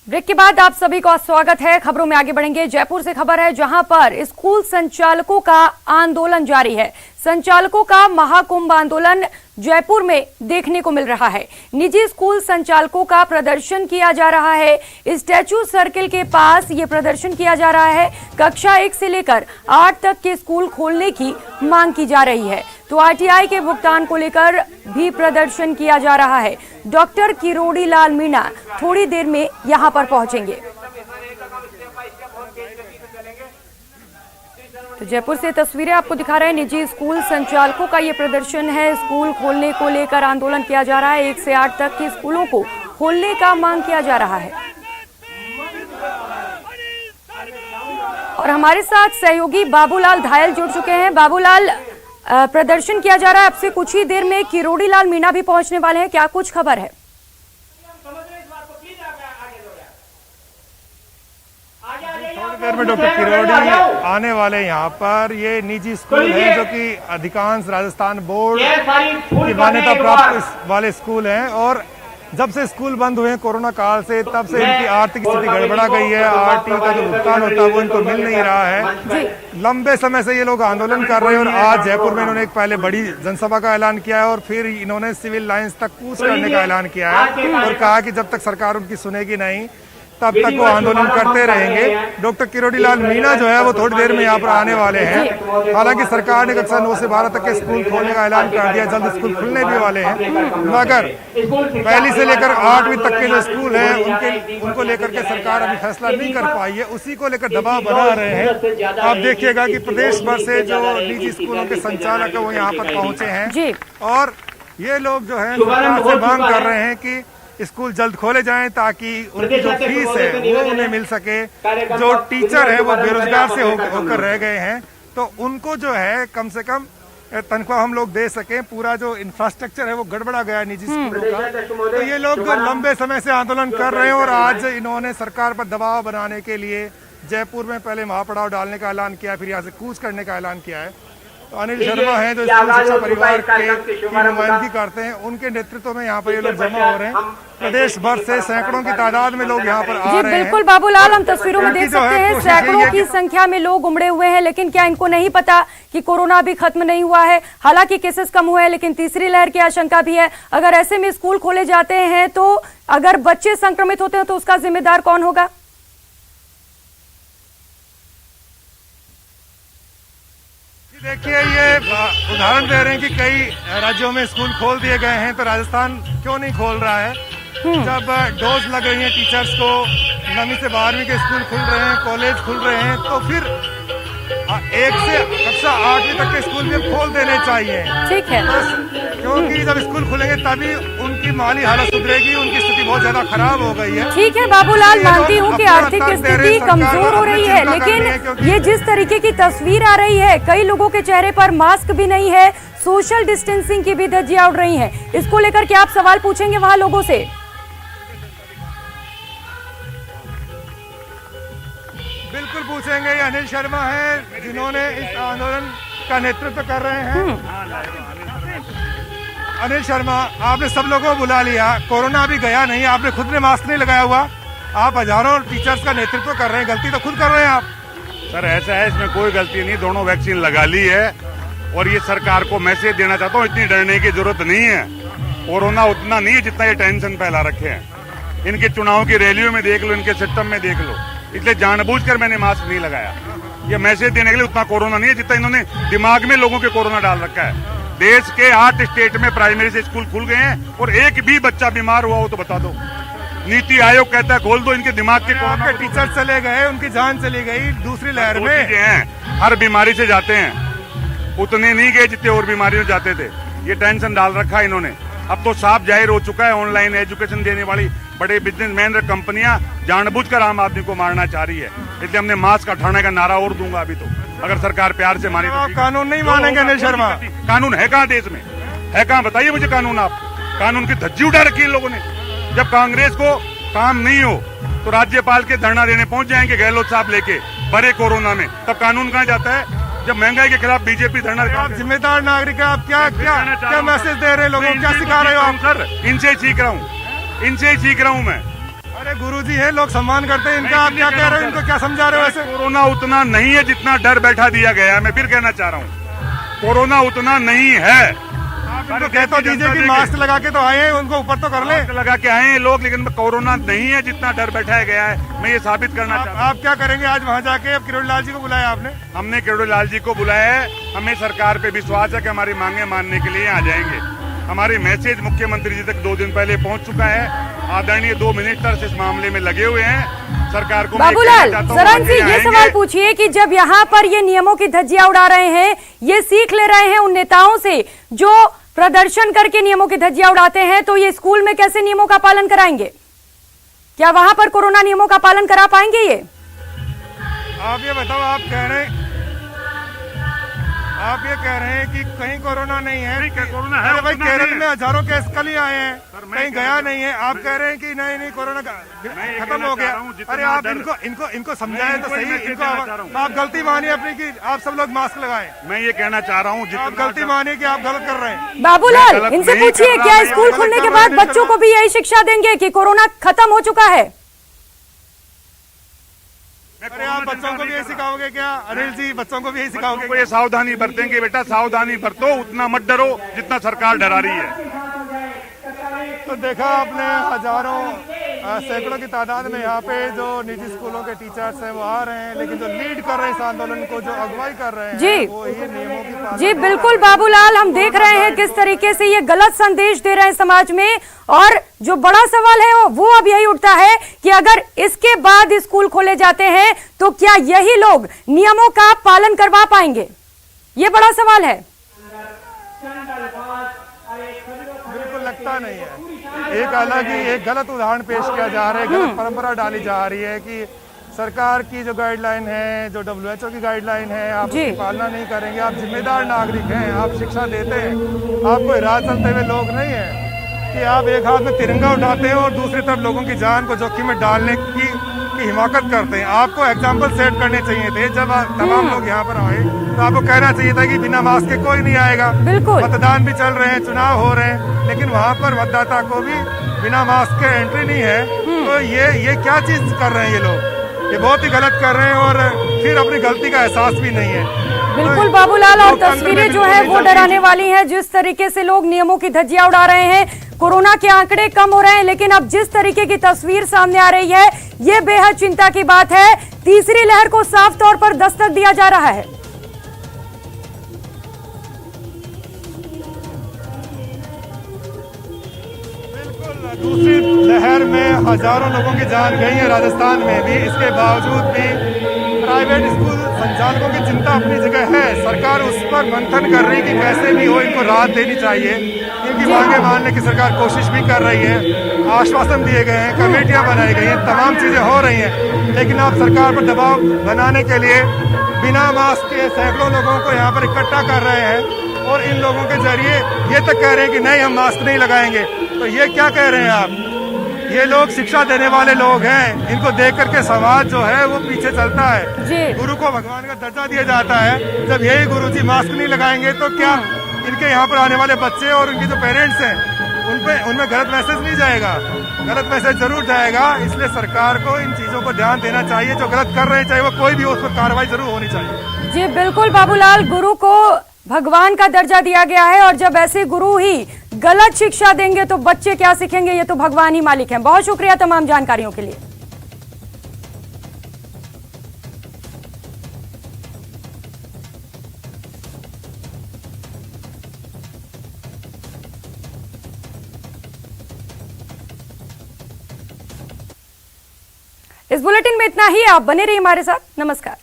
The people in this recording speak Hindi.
ब्रेक के बाद आप सभी का स्वागत है। खबरों में आगे बढ़ेंगे। जयपुर से खबर है जहां पर स्कूल संचालकों का आंदोलन जारी है। संचालकों का महाकुंभ आंदोलन जयपुर में देखने को मिल रहा है। निजी स्कूल संचालकों का प्रदर्शन किया जा रहा है। स्टैचू सर्किल के पास ये प्रदर्शन किया जा रहा है। कक्षा 1 से लेकर 8 तक के स्कूल खोलने की मांग की जा रही है, तो आरटीआई के भुगतान को लेकर भी प्रदर्शन किया जा रहा है। डॉक्टर किरोड़ी लाल मीणा थोड़ी देर में यहां पर पहुंचेंगे। तो जयपुर से तस्वीरें आपको दिखा रहे हैं। निजी स्कूल संचालकों का ये प्रदर्शन है। स्कूल खोलने को लेकर आंदोलन किया जा रहा है। 1 से 8 तक के स्कूलों को खोलने का मांग किया जा रहा है। और हमारे साथ सहयोगी बाबूलाल धायल जुड़ चुके हैं। बाबूलाल, प्रदर्शन किया जा रहा है, अब से कुछ ही देर में किरोड़ी लाल मीणा भी पहुंचने वाले हैं, क्या कुछ खबर है? थोड़ी देर में डॉक्टर किरोड़ी आने वाले यहाँ पर। ये निजी स्कूल है जो कि अधिकांश राजस्थान बोर्ड की मान्यता प्राप्त वाले स्कूल हैं, और जब से स्कूल बंद हुए हैं कोरोना काल से, तब से इनकी आर्थिक स्थिति गड़बड़ा गई है। आरटी का जो भुगतान होता है वो इनको मिल नहीं रहा है। लंबे समय से ये लोग आंदोलन कर रहे हैं, और आज जयपुर में इन्होंने एक पहले बड़ी जनसभा का ऐलान किया है, और फिर इन्होंने सिविल लाइंस तक कूच करने का ऐलान किया है, और कहा कि जब तक सरकार उनकी सुनेगी नहीं तब तक वो आंदोलन करते रहेंगे। डॉक्टर किरोड़ी लाल मीणा जो है वो थोड़ी देर में यहाँ पर आने वाले हैं। हालांकि सरकार ने कक्षा 9 से 12 तक के स्कूल खोलने का ऐलान कर दिया, जल्द स्कूल खुलने भी वाले हैं, मगर पहली से लेकर 8वीं तक के जो स्कूल हैं उनको लेकर के सरकार अभी फैसला नहीं कर पाई है। उसी को लेकर दबाव बना रहे हैं। आप देखिएगा कि प्रदेश भर से जो निजी स्कूलों के संचालक है वो यहाँ पर पहुंचे हैं, और ये लोग जो है सरकार से मांग कर रहे हैं कि स्कूल जल्द खोले जाएं ताकि उनकी जो फीस है वो उन्हें मिल सके। जो टीचर है वो बेरोजगार से होकर रह गए हैं, तो उनको जो है कम से कम तनख्वाह हम लोग दे सकें। पूरा जो इंफ्रास्ट्रक्चर है वो गड़बड़ा गया है निजी स्कूलों का। तो ये लोग लंबे समय से आंदोलन कर रहे हैं, और आज इन्होंने सरकार पर दबाव बनाने के लिए जयपुर में पहले महापड़ाव डालने का ऐलान किया, फिर यहाँ से कूच करने का ऐलान किया है। तो अनिल शर्मा हैं जो स्कूल शिक्षा परिवार की नुमाइंदगी करते हैं, उनके नेतृत्व में यहाँ पर ये लोग जमा हो रहे हैं। प्रदेश भर से सैकड़ों की तादाद में लोग यहाँ पर आ रहे हैं। बिल्कुल बाबूलाल, हम तस्वीरों में देख सकते हैं सैकड़ों की संख्या में लोग उमड़े हुए हैं, लेकिन क्या इनको नहीं पता कि कोरोना भी खत्म नहीं हुआ है? हालांकि केसेस कम हुए हैं, लेकिन तीसरी लहर की आशंका भी है। अगर ऐसे में स्कूल खोले जाते हैं तो अगर बच्चे संक्रमित होते हैं तो उसका जिम्मेदार कौन होगा? देखिए, ये उदाहरण दे रहे हैं कि कई राज्यों में स्कूल खोल दिए गए हैं, तो राजस्थान क्यों नहीं खोल रहा है? जब डोज लग रही है टीचर्स को, 9वीं से 12वीं के स्कूल खुल रहे हैं, कॉलेज खुल रहे हैं, तो फिर 1 से कक्षा 8वीं तक के स्कूल भी खोल देने चाहिए। ठीक है, क्योंकि जब स्कूल खुलेंगे तभी उनकी माली हालत सुधरेगी। उनकी स्थिति बहुत ज्यादा खराब हो गई है। ठीक है बाबूलाल, मानती हूँ कि आर्थिक स्थिति कमजोर हो रही है, लेकिन ये जिस तरीके की तस्वीर आ रही है, कई लोगों के चेहरे पर मास्क भी नहीं है, सोशल डिस्टेंसिंग की भी धज्जियां उड़ रही हैं, इसको लेकर क्या आप सवाल पूछेंगे वहां लोगों से? बिल्कुल पूछेंगे। ये अनिल शर्मा हैं जिन्होंने इस आंदोलन का नेतृत्व कर रहे हैं। अनिल शर्मा, आपने सब लोगों को बुला लिया, कोरोना अभी गया नहीं, आपने खुद ने मास्क नहीं लगाया हुआ, आप हजारों टीचर्स का नेतृत्व कर रहे हैं, गलती तो खुद कर रहे हैं आप। सर ऐसा है, इसमें कोई गलती नहीं, दोनों वैक्सीन लगा ली है, और ये सरकार को मैसेज देना चाहता हूँ, इतनी डरने की जरूरत नहीं है। कोरोना उतना नहीं है जितना ये टेंशन फैला रखे हैं। इनके चुनाव की रैलियों में देख लो, इनके सिस्टम में देख लो, इसलिए जानबूझकर मैंने मास्क नहीं लगाया। ये मैसेज देने के लिए उतना कोरोना नहीं है जितना इन्होंने दिमाग में लोगों के कोरोना डाल रखा है। देश के 8 स्टेट में प्राइमरी से स्कूल खुल गए हैं, और एक भी बच्चा बीमार हुआ हो तो बता दो। नीति आयोग कहता है खोल दो, इनके दिमाग के कोरोना। टीचर चले गए, उनकी जान चली गई दूसरी लहर में। हैं हर बीमारी से जाते हैं, उतने नहीं गए जितने और बीमारियों से जाते थे। ये टेंशन डाल रखा है इन्होंने। अब तो साफ जाहिर हो चुका है, ऑनलाइन एजुकेशन देने वाली बड़े बिजनेसमैन और कंपनियां जानबूझकर आम आदमी को मारना चाह रही है। इसलिए हमने मास्क हटाने का नारा और दूंगा अभी तो, अगर सरकार प्यार से माने तो। कानून नहीं मानेंगे अनिल शर्मा? कानून है कहाँ देश में? है कहाँ? बताइए मुझे कानून। आप कानून की धज्जी उठा रखी है लोगों ने। जब कांग्रेस को काम नहीं हो तो राज्यपाल के धरना देने पहुंच जाएंगे गहलोत साहब लेके बड़े कोरोना में, तब कानून कहाँ जाता है? जब महंगाई के खिलाफ बीजेपी धरना। आप जिम्मेदार नागरिक, आप क्या मैसेज दे रहे हैं लोगों को, क्या सिखा रहे हो आप? सर इनसे ही सीख रहा हूँ मैं। अरे गुरुजी है, लोग सम्मान करते हैं इनका, आप क्या कह रहे हो, इनको क्या समझा रहे हो ऐसे? कोरोना उतना नहीं है जितना डर बैठा दिया गया है। मैं फिर कहना चाह रहा हूँ, कोरोना उतना नहीं है। आप इनको कह तो दीजिए कि मास्क लगा के तो आए हैं, उनको ऊपर तो कर ले। मास्क लगा के आए हैं लोग, लेकिन कोरोना नहीं है जितना डर बैठाया गया है। मैं ये साबित करना चाहता हूँ। आप क्या करेंगे आज वहाँ जाके? अब किरोड़ी लाल जी को बुलाया आपने? हमने किरोड़ी लाल जी को बुलाया है। हमें सरकार पे विश्वास है कि हमारी मांगे मानने के लिए आ जाएंगे। हमारी मैसेज मुख्यमंत्री जी तक 2 दिन पहले पहुंच चुका है। आदरणीय 2 मिनिस्टर्स इस मामले में लगे हुए हैं। सरकार को बाबूलाल सरन जी ये सवाल पूछिए कि जब यहाँ पर ये नियमों की धज्जियां उड़ा रहे हैं, ये सीख ले रहे हैं उन नेताओं से जो प्रदर्शन करके नियमों की धज्जियां उड़ाते हैं, तो ये स्कूल में कैसे नियमों का पालन कराएंगे? क्या वहां पर कोरोना नियमों का पालन करा पाएंगे ये? आप ये बताओ, आप ये कह रहे हैं कि कहीं कोरोना नहीं है। कोरोना है। अरे भाई, केरल में हजारों केस कल ही आए हैं, कहीं गया नहीं है। आप कह रहे हैं कि नहीं कोरोना खत्म हो गया। अरे आप इनको समझाएं तो सही। इनको आप गलती मानिए अपनी कि आप सब लोग मास्क लगाएं। मैं ये कहना चाह रहा हूँ, आप गलती मानिए कि आप गलत कर रहे हैं। बाबूलाल इनसे पूछिए, क्या स्कूल खुलने के बाद बच्चों को भी यही शिक्षा देंगे कि कोरोना खत्म हो चुका है? अरे आप बच्चों को भी यही सिखाओगे क्या? अनिल जी, बच्चों को भी यही सिखाओगे? ये सावधानी बरतेंगे। बेटा सावधानी बरतो, उतना मत डरो जितना सरकार डरा रही है। तो देखा आपने, हजारों सैकड़ों की तादाद में यहाँ पे जो निजी स्कूलों के टीचर्स हैं वो आ रहे हैं, लेकिन जो लीड कर रहे हैं इस आंदोलन को, जो अगुवाई कर रहे हैं, जी वो ये नियमों की पालना। जी बिल्कुल बाबूलाल, हम देख रहे हैं किस तरीके से ये गलत संदेश दे रहे हैं समाज में। और जो बड़ा सवाल है वो अब यही उठता है कि अगर इसके बाद स्कूल खोले जाते हैं तो क्या यही लोग नियमों का पालन करवा पाएंगे? ये बड़ा सवाल है। बिल्कुल लगता नहीं है। एक गलत उदाहरण पेश किया जा रहा है, गलत परंपरा डाली जा रही है कि सरकार की जो गाइडलाइन है, जो WHO की गाइडलाइन है, आप उसकी पालना नहीं करेंगे। आप जिम्मेदार नागरिक हैं, आप शिक्षा देते हैं, आप कोई राह चलते हुए लोग नहीं है कि आप एक हाथ में तिरंगा उठाते हैं और दूसरी तरफ लोगों की जान को जोखिम में डालने की हिमाकत करते हैं। आपको एग्जाम्पल सेट करने चाहिए थे। जब तमाम लोग यहाँ पर आए तो आपको कहना चाहिए था कि बिना मास्क के कोई नहीं आएगा। मतदान भी चल रहे हैं, चुनाव हो रहे हैं, लेकिन वहाँ पर मतदाता को भी बिना मास्क के एंट्री नहीं है। तो ये क्या चीज कर रहे हैं ये लोग? ये बहुत ही गलत कर रहे हैं और फिर अपनी गलती का एहसास भी नहीं है। बिल्कुल बाबूलाल, और तस्वीरें जो है वो डराने वाली हैं। जिस तरीके से लोग नियमों की धज्जियां उड़ा रहे हैं, कोरोना के आंकड़े कम हो रहे हैं, लेकिन अब जिस तरीके की तस्वीर सामने आ रही है ये बेहद चिंता की बात है। तीसरी लहर को साफ तौर पर दस्तक दिया जा रहा है। दूसरी लहर में हजारों लोगों की जान गई है राजस्थान में भी। इसके बावजूद भी प्राइवेट स्कूल संचालकों की चिंता अपनी जगह है। सरकार उस पर मंथन कर रही कि कैसे भी हो इनको राहत देनी चाहिए। इनकी मांगे मानने की सरकार कोशिश भी कर रही है। आश्वासन दिए गए हैं, कमेटियां बनाई गई हैं, तमाम चीजें हो रही हैं, लेकिन आप सरकार पर दबाव बनाने के लिए बिना मास्क के सैकड़ों लोगों को यहाँ पर इकट्ठा कर रहे हैं और इन लोगों के जरिए ये तक कह रहे हैं कि नहीं हम मास्क नहीं लगाएंगे। तो ये क्या कह रहे हैं आप? ये लोग शिक्षा देने वाले लोग हैं, इनको देख करके समाज जो है वो पीछे चलता है। गुरु को भगवान का दर्जा दिया जाता है। जब यही गुरु जी मास्क नहीं लगाएंगे तो क्या इनके यहाँ पर आने वाले बच्चे और उनके जो पेरेंट्स हैं उनमें गलत मैसेज नहीं जाएगा? गलत मैसेज जरूर जाएगा। इसलिए सरकार को इन चीजों पर ध्यान देना चाहिए। जो गलत कर रहे हैं चाहे वो कोई भी हो, उस पर कार्रवाई जरूर होनी चाहिए। जी बिल्कुल बाबूलाल, गुरु को भगवान का दर्जा दिया गया है और जब ऐसे गुरु ही गलत शिक्षा देंगे तो बच्चे क्या सीखेंगे? ये तो भगवान ही मालिक हैं। बहुत शुक्रिया तमाम जानकारियों के लिए। इस बुलेटिन में इतना ही। आप बने रहिए हमारे साथ। नमस्कार।